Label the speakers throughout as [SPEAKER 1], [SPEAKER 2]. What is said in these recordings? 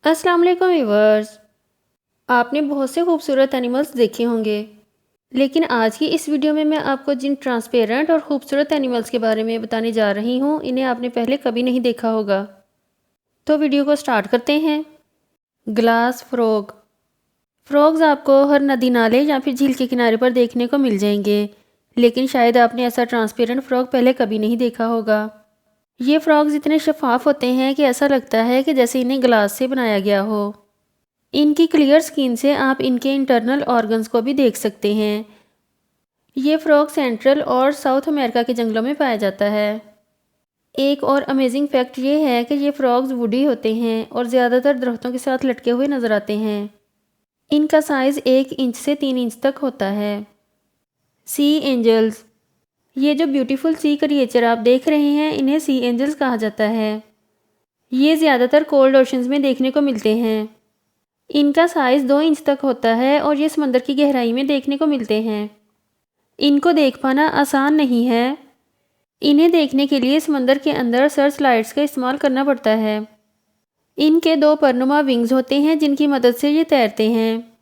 [SPEAKER 1] अस्सलाम वालेकुम व्यूअर्स। आपने बहुत से खूबसूरत एनिमल्स देखे होंगे, लेकिन आज की इस वीडियो में मैं आपको जिन ट्रांसपेरेंट और खूबसूरत एनिमल्स के बारे में बताने जा रही हूँ, इन्हें आपने पहले कभी नहीं देखा होगा। तो वीडियो को स्टार्ट करते हैं। Glass frog. फ्रॉग्स आपको हर नदी नाले या फिर झील के किनारे पर देखने को मिल जाएंगे, लेकिन शायद आपने ऐसा ट्रांसपेरेंट फ्रॉग पहले कभी नहीं देखा होगा। ये फ्रॉग्स इतने शफाफ होते हैं कि ऐसा लगता है कि जैसे इन्हें ग्लास से बनाया गया हो। इनकी क्लियर स्किन से आप इनके इंटरनल ऑर्गन्स को भी देख सकते हैं। ये फ्रॉग सेंट्रल और साउथ अमेरिका के जंगलों में पाया जाता है। एक और अमेजिंग फैक्ट ये है कि ये फ्रॉग्स वुडी होते हैं और ज़्यादातर दरख्तों के साथ लटके हुए नज़र आते हैं। इनका साइज़ 1 इंच से 3 इंच तक होता है। सी एंजल्स। ये जो ब्यूटीफुल सी क्रिएचर आप देख रहे हैं, इन्हें सी एंजल्स कहा जाता है। ये ज़्यादातर कोल्ड ओशंस में देखने को मिलते हैं। इनका साइज़ 2 इंच तक होता है और ये समंदर की गहराई में देखने को मिलते हैं। इनको देख पाना आसान नहीं है। इन्हें देखने के लिए समंदर के अंदर सर्च लाइट्स का इस्तेमाल करना पड़ता है। इनके 2 परनुमा विंग्स होते हैं जिनकी मदद से ये तैरते हैं।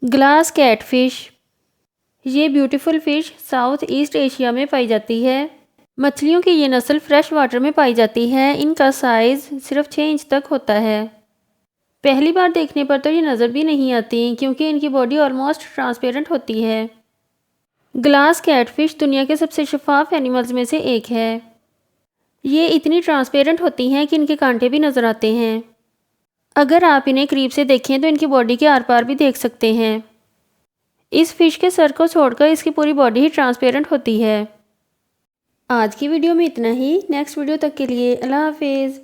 [SPEAKER 1] Glass catfish. ये beautiful fish south east Asia में पाई जाती है। मछलियों की ये नस्ल फ्रेश वाटर में पाई जाती है। इनका साइज़ सिर्फ 6 इंच तक होता है। पहली बार देखने पर तो ये नज़र भी नहीं आती क्योंकि इनकी बॉडी ऑलमोस्ट ट्रांसपेरेंट होती है। ग्लास कैटफिश दुनिया के सबसे शफाफ एनिमल्स में से एक है। ये इतनी ट्रांसपेरेंट होती हैं कि इनके कांटे भी नज़र आते हैं। अगर आप इन्हें करीब से देखें तो इनकी बॉडी के आर पार भी देख सकते हैं। इस फिश के सर को छोड़कर इसकी पूरी बॉडी ही ट्रांसपेरेंट होती है। आज की वीडियो में इतना ही। नेक्स्ट वीडियो तक के लिए अल्लाह हाफिज़।